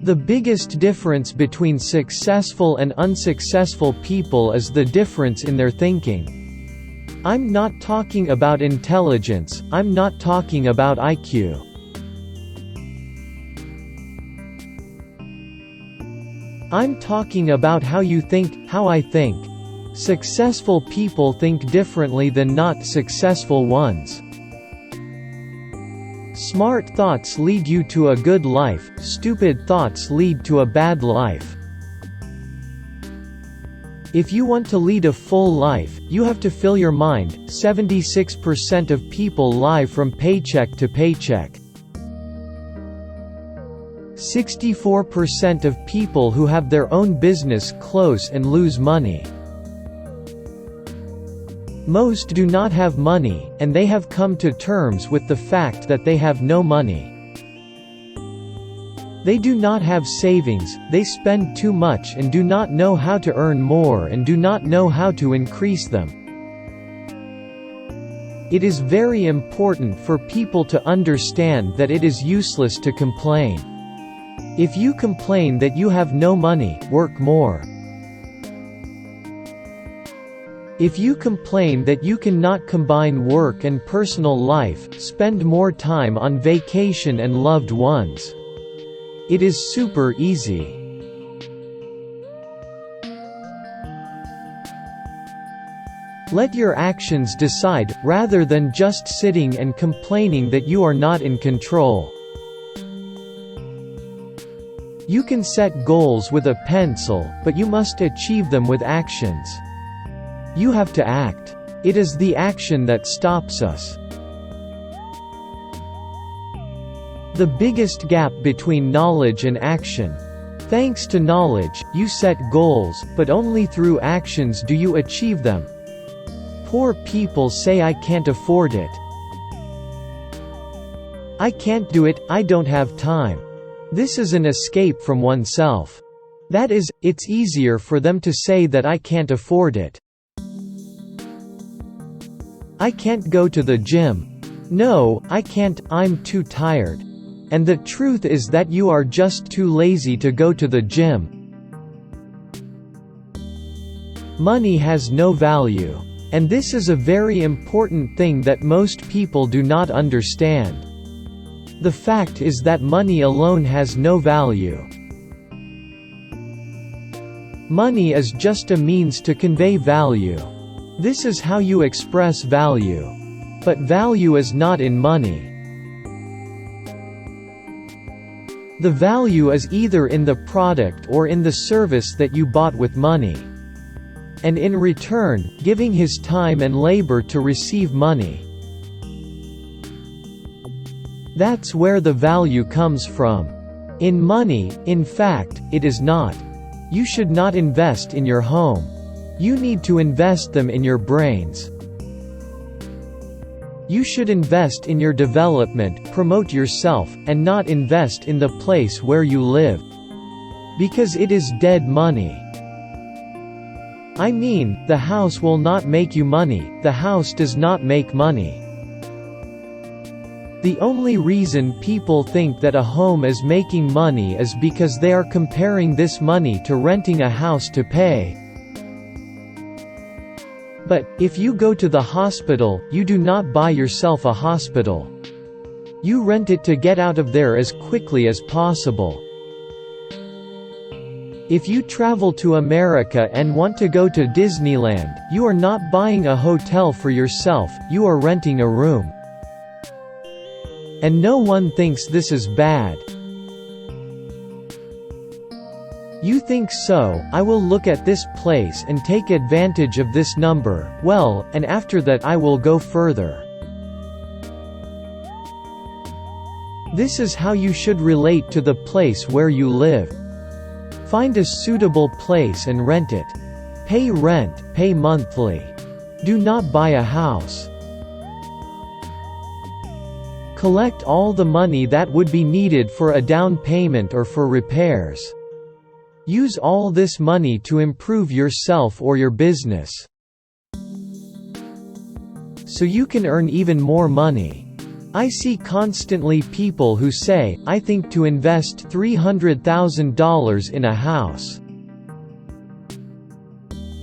The biggest difference between successful and unsuccessful people is the difference in their thinking. I'm not talking about intelligence, I'm not talking about IQ. I'm talking about how you think, how I think. Successful people think differently than not successful ones. Smart thoughts lead you to a good life, stupid thoughts lead to a bad life. If you want to lead a full life, you have to fill your mind. 76% of people live from paycheck to paycheck. 64% of people who have their own business close and lose money. Most do not have money, and they have come to terms with the fact that they have no money. They do not have savings, they spend too much and do not know how to earn more and do not know how to increase them. It is very important for people to understand that it is useless to complain. If you complain that you have no money, work more. If you complain that you cannot combine work and personal life, spend more time on vacation and loved ones. It is super easy. Let your actions decide, rather than just sitting and complaining that you are not in control. You can set goals with a pencil, but you must achieve them with actions. You have to act. It is the action that stops us. The biggest gap between knowledge and action. Thanks to knowledge, you set goals, but only through actions do you achieve them. Poor people say I can't afford it. I can't do it, I don't have time. This is an escape from oneself. That is, it's easier for them to say that I can't afford it. I can't go to the gym. No, I can't, I'm too tired. And the truth is that you are just too lazy to go to the gym. Money has no value. And this is a very important thing that most people do not understand. The fact is that money alone has no value. Money is just a means to convey value. This is how you express value. But value is not in money. The value is either in the product or in the service that you bought with money. And in return, giving his time and labor to receive money. That's where the value comes from. In money, in fact, it is not. You should not invest in your home. You need to invest them in your brains. You should invest in your development, promote yourself, and not invest in the place where you live. Because it is dead money. I mean, the house will not make you money, the house does not make money. The only reason people think that a home is making money is because they are comparing this money to renting a house to pay. But, if you go to the hospital, you do not buy yourself a hospital. You rent it to get out of there as quickly as possible. If you travel to America and want to go to Disneyland, you are not buying a hotel for yourself, you are renting a room. And no one thinks this is bad. You think so, I will look at this place and take advantage of this number, well, and after that I will go further. This is how you should relate to the place where you live. Find a suitable place and rent it. Pay rent, pay monthly. Do not buy a house. Collect all the money that would be needed for a down payment or for repairs. Use all this money to improve yourself or your business. So you can earn even more money. I see constantly people who say, "I think to invest $300,000 in a house.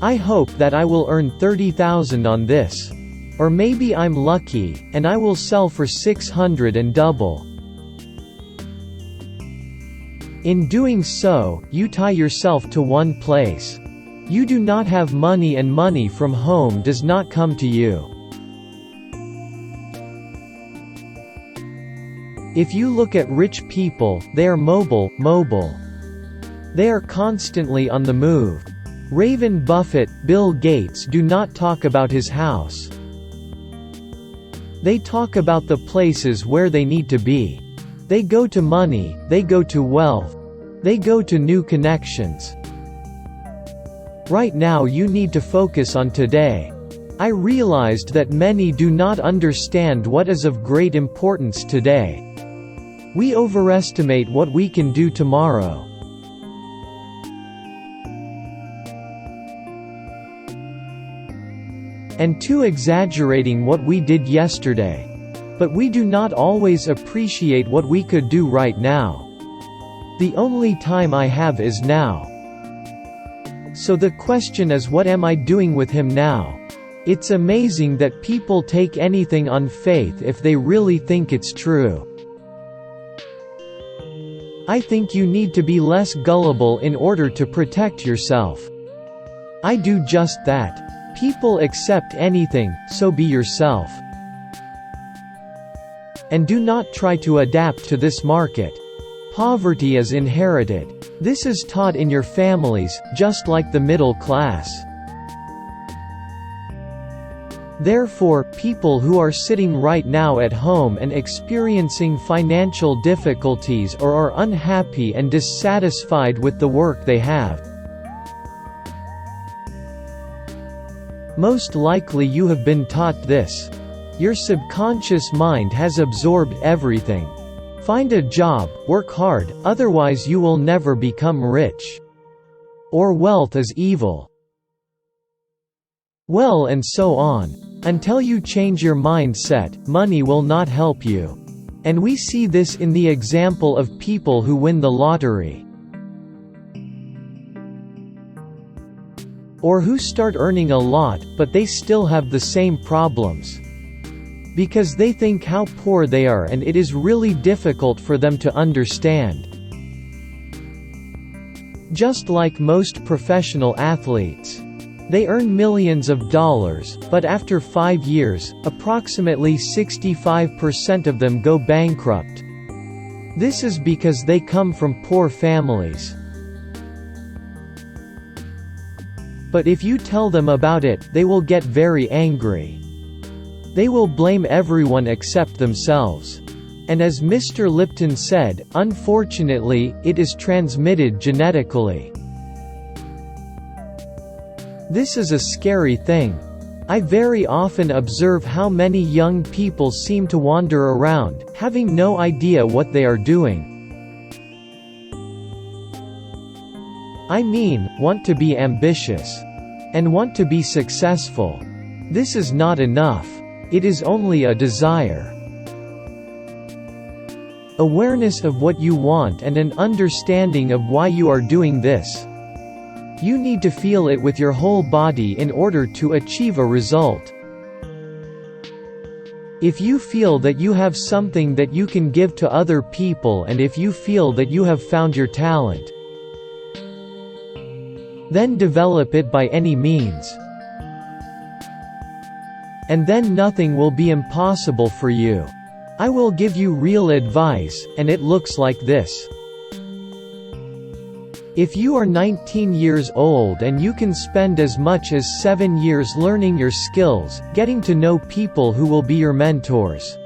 I hope that I will earn $30,000 on this. Or maybe I'm lucky, and I will sell for $600 and double." In doing so, you tie yourself to one place. You do not have money, and money from home does not come to you. If you look at rich people, they are mobile. They are constantly on the move. Warren Buffett, Bill Gates do not talk about his house. They talk about the places where they need to be. They go to money, they go to wealth. They go to new connections. Right now you need to focus on today. I realized that many do not understand what is of great importance today. We overestimate what we can do tomorrow. And too exaggerating what we did yesterday. But we do not always appreciate what we could do right now. The only time I have is now. So the question is, what am I doing with him now? It's amazing that people take anything on faith if they really think it's true. I think you need to be less gullible in order to protect yourself. I do just that. People accept anything, so be yourself. And do not try to adapt to this market. Poverty is inherited. This is taught in your families, just like the middle class. Therefore, people who are sitting right now at home and experiencing financial difficulties or are unhappy and dissatisfied with the work they have, most likely you have been taught this. Your subconscious mind has absorbed everything. Find a job, work hard, otherwise you will never become rich. Or wealth is evil. Well, and so on. Until you change your mindset, money will not help you. And we see this in the example of people who win the lottery. Or who start earning a lot, but they still have the same problems. Because they think how poor they are, and it is really difficult for them to understand. Just like most professional athletes. They earn millions of dollars, but after 5 years, approximately 65% of them go bankrupt. This is because they come from poor families. But if you tell them about it, they will get very angry. They will blame everyone except themselves. And as Mr. Lipton said, unfortunately, it is transmitted genetically. This is a scary thing. I very often observe how many young people seem to wander around, having no idea what they are doing. I mean, want to be ambitious. And want to be successful. This is not enough. It is only a desire. Awareness of what you want and an understanding of why you are doing this. You need to feel it with your whole body in order to achieve a result. If you feel that you have something that you can give to other people, and if you feel that you have found your talent, then develop it by any means. And then nothing will be impossible for you. I will give you real advice, and it looks like this. If you are 19 years old and you can spend as much as 7 years learning your skills, getting to know people who will be your mentors,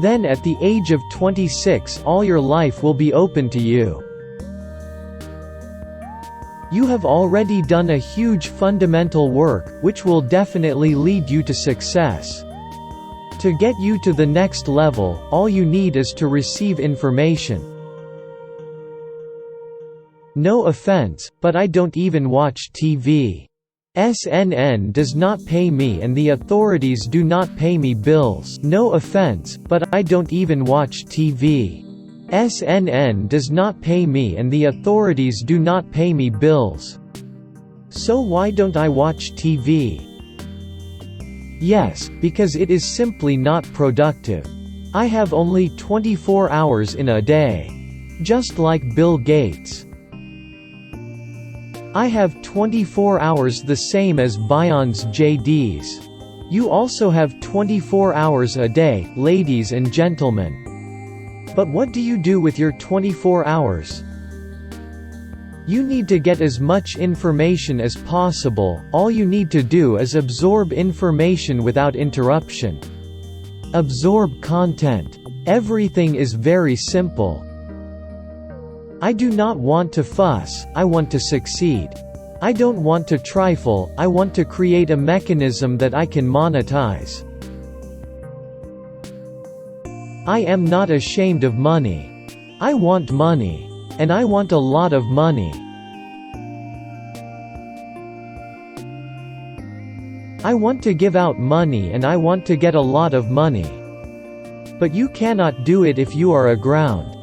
then at the age of 26 all your life will be open to you. You have already done a huge fundamental work, which will definitely lead you to success. To get you to the next level, all you need is to receive information. No offense, but I don't even watch TV. SNN does not pay me and the authorities do not pay me bills. No offense, but I don't even watch TV. SNN does not pay me and the authorities do not pay me bills. So why don't I watch TV? Yes, because it is simply not productive. I have only 24 hours in a day. Just like Bill Gates. I have 24 hours, the same as Bion's JDs. You also have 24 hours a day, ladies and gentlemen. But what do you do with your 24 hours? You need to get as much information as possible. All you need to do is absorb information without interruption. Absorb content. Everything is very simple. I do not want to fuss, I want to succeed. I don't want to trifle, I want to create a mechanism that I can monetize. I am not ashamed of money. I want money. And I want a lot of money. I want to give out money and I want to get a lot of money. But you cannot do it if you are aground.